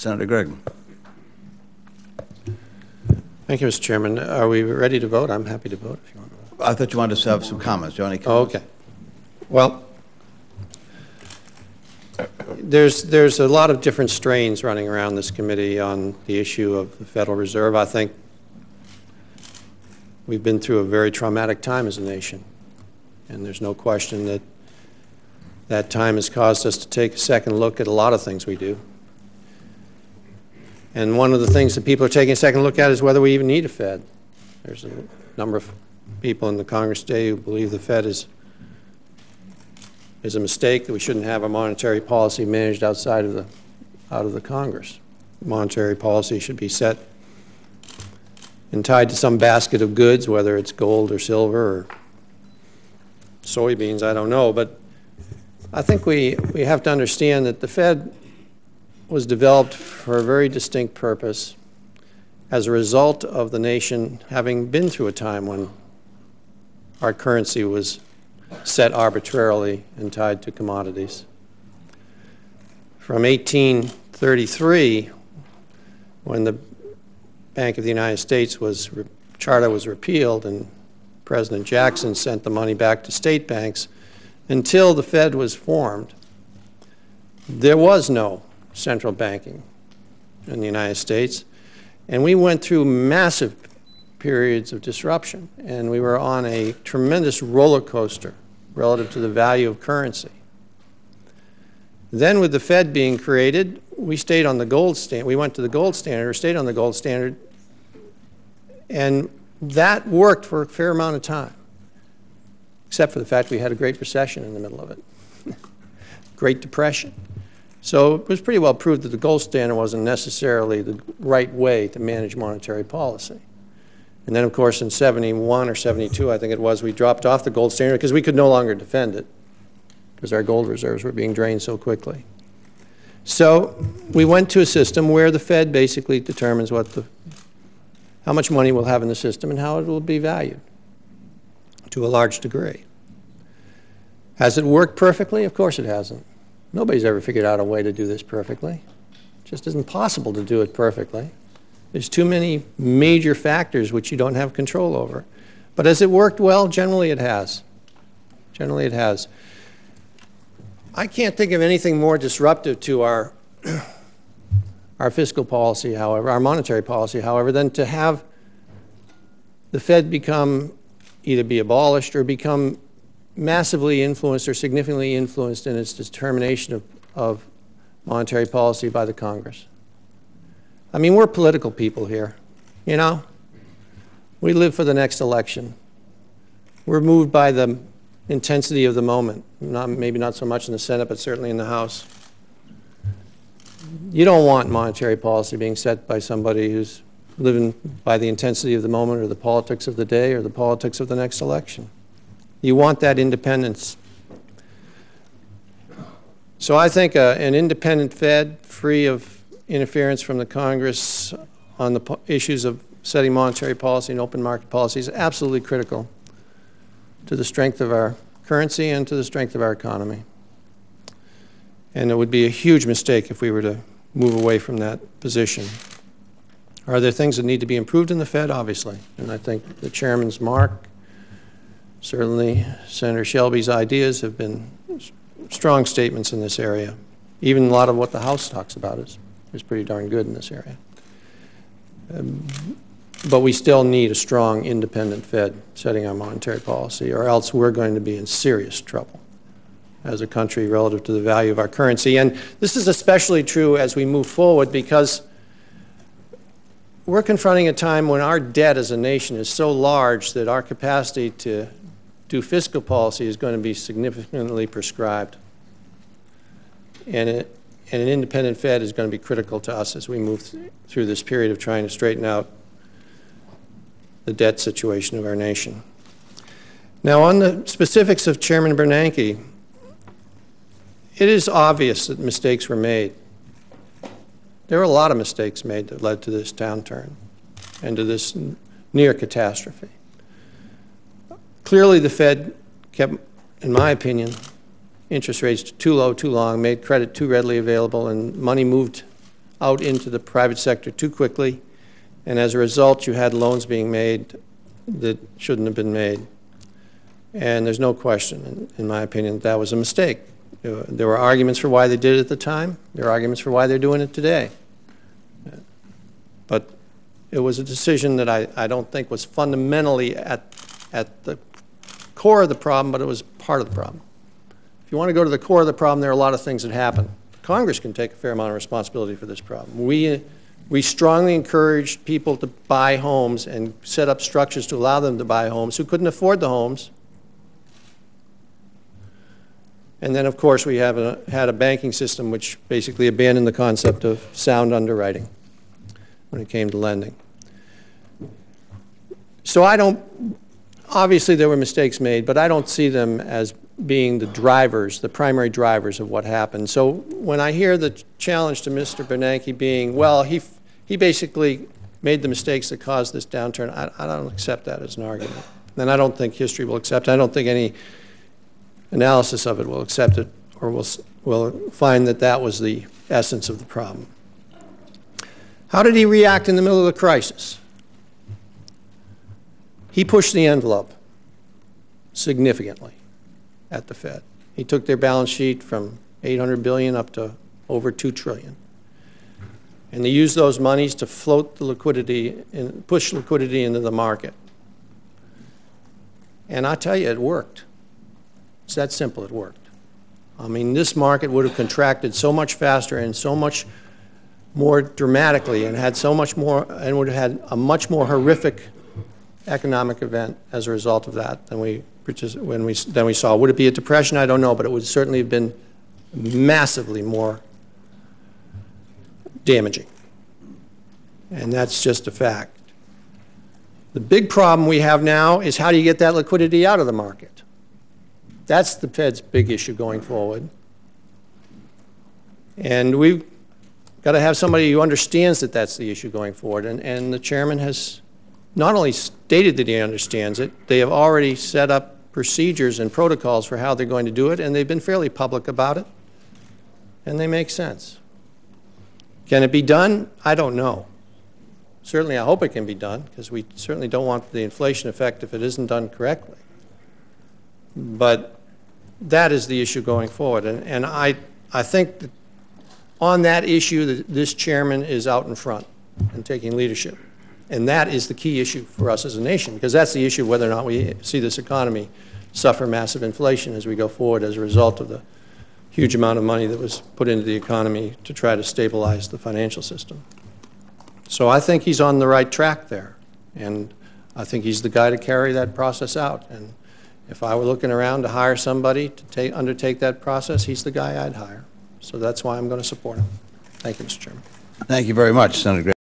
Senator Gregg. Thank you, Mr. Chairman. Are we ready to vote? I'm happy to vote if you want to vote. I thought you wanted to have some comments. Do you want any comments? Okay. Well, there's a lot of different strains running around this committee on the issue of the Federal Reserve. I think we've been through a very traumatic time as a nation, and there's no question that that time has caused us to take a second look at a lot of things we do. And one of the things that people are taking a second look at is whether we even need a Fed. There's a number of people in the Congress today who believe the Fed is a mistake, that we shouldn't have a monetary policy managed out of the Congress. Monetary policy should be set and tied to some basket of goods, whether it's gold or silver or soybeans, I don't know. But I think we have to understand that the Fed was developed for a very distinct purpose as a result of the nation having been through a time when our currency was set arbitrarily and tied to commodities. From 1833, when the Bank of the United States charter was repealed and President Jackson sent the money back to state banks, until the Fed was formed, there was no central banking in the United States, and we went through massive periods of disruption, and we were on a tremendous roller coaster relative to the value of currency. Then with the Fed being created, we stayed on the gold standard. We went to the gold standard, or stayed on the gold standard, and that worked for a fair amount of time, except for the fact we had a Great Recession in the middle of it, Great Depression. So it was pretty well proved that the gold standard wasn't necessarily the right way to manage monetary policy. And then, of course, in 71 or 72, I think it was, we dropped off the gold standard because we could no longer defend it because our gold reserves were being drained so quickly. So we went to a system where the Fed basically determines how much money we'll have in the system and how it will be valued to a large degree. Has it worked perfectly? Of course it hasn't. Nobody's ever figured out a way to do this perfectly. It just isn't possible to do it perfectly. There's too many major factors which you don't have control over. But has it worked well? Generally it has. Generally it has. I can't think of anything more disruptive to our fiscal policy, however, our monetary policy, however, than to have the Fed either be abolished or become massively influenced or significantly influenced in its determination of monetary policy by the Congress. I mean, we're political people here, you know? We live for the next election. We're moved by the intensity of the moment, maybe not so much in the Senate, but certainly in the House. You don't want monetary policy being set by somebody who's living by the intensity of the moment or the politics of the day or the politics of the next election. You want that independence. So I think an independent Fed, free of interference from the Congress on the issues of setting monetary policy and open market policy, is absolutely critical to the strength of our currency and to the strength of our economy. And it would be a huge mistake if we were to move away from that position. Are there things that need to be improved in the Fed? Obviously. And I think the chairman's mark, certainly Senator Shelby's ideas have been strong statements in this area. Even a lot of what the House talks about is pretty darn good in this area. But we still need a strong, independent Fed setting our monetary policy, or else we're going to be in serious trouble as a country relative to the value of our currency. And this is especially true as we move forward because we're confronting a time when our debt as a nation is so large that our capacity to do fiscal policy is going to be significantly prescribed. And an independent Fed is going to be critical to us as we move through this period of trying to straighten out the debt situation of our nation. Now, on the specifics of Chairman Bernanke, it is obvious that mistakes were made. There were a lot of mistakes made that led to this downturn and to this near catastrophe. Clearly, the Fed kept, in my opinion, interest rates too low, too long, made credit too readily available, and money moved out into the private sector too quickly, and as a result, you had loans being made that shouldn't have been made. And there's no question, in my opinion, that was a mistake. There were arguments for why they did it at the time. There are arguments for why they're doing it today. But it was a decision that I don't think was fundamentally at the core of the problem, but it was part of the problem. If you want to go to the core of the problem, there are a lot of things that happen. Congress can take a fair amount of responsibility for this problem. We strongly encouraged people to buy homes and set up structures to allow them to buy homes who couldn't afford the homes. And then, of course, we had a banking system which basically abandoned the concept of sound underwriting when it came to lending. So obviously there were mistakes made, but I don't see them as being the primary drivers of what happened. So when I hear the challenge to Mr. Bernanke being, well, he basically made the mistakes that caused this downturn, I don't accept that as an argument. And I don't think history will accept it. I don't think any analysis of it will accept it or will find that that was the essence of the problem. How did he react in the middle of the crisis? He pushed the envelope significantly at the Fed. He took their balance sheet from $800 billion up to over $2 trillion. And they used those monies to float the liquidity and push liquidity into the market. And I tell you, it worked. It's that simple, it worked. I mean, this market would have contracted so much faster and so much more dramatically and had so much more, and would have had a much more horrific economic event as a result of that than we saw. Would it be a depression? I don't know, but it would certainly have been massively more damaging. And that's just a fact. The big problem we have now is how do you get that liquidity out of the market? That's the Fed's big issue going forward. And we've got to have somebody who understands that that's the issue going forward. And the chairman has not only stated that he understands it, they have already set up procedures and protocols for how they're going to do it, and they've been fairly public about it, and they make sense. Can it be done? I don't know. Certainly, I hope it can be done, because we certainly don't want the inflation effect if it isn't done correctly. But that is the issue going forward, and I think that on that issue, this chairman is out in front and taking leadership. And that is the key issue for us as a nation, because that's the issue of whether or not we see this economy suffer massive inflation as we go forward as a result of the huge amount of money that was put into the economy to try to stabilize the financial system. So I think he's on the right track there, and I think he's the guy to carry that process out. And if I were looking around to hire somebody to undertake that process, he's the guy I'd hire. So that's why I'm going to support him. Thank you, Mr. Chairman. Thank you very much, Senator Gregg.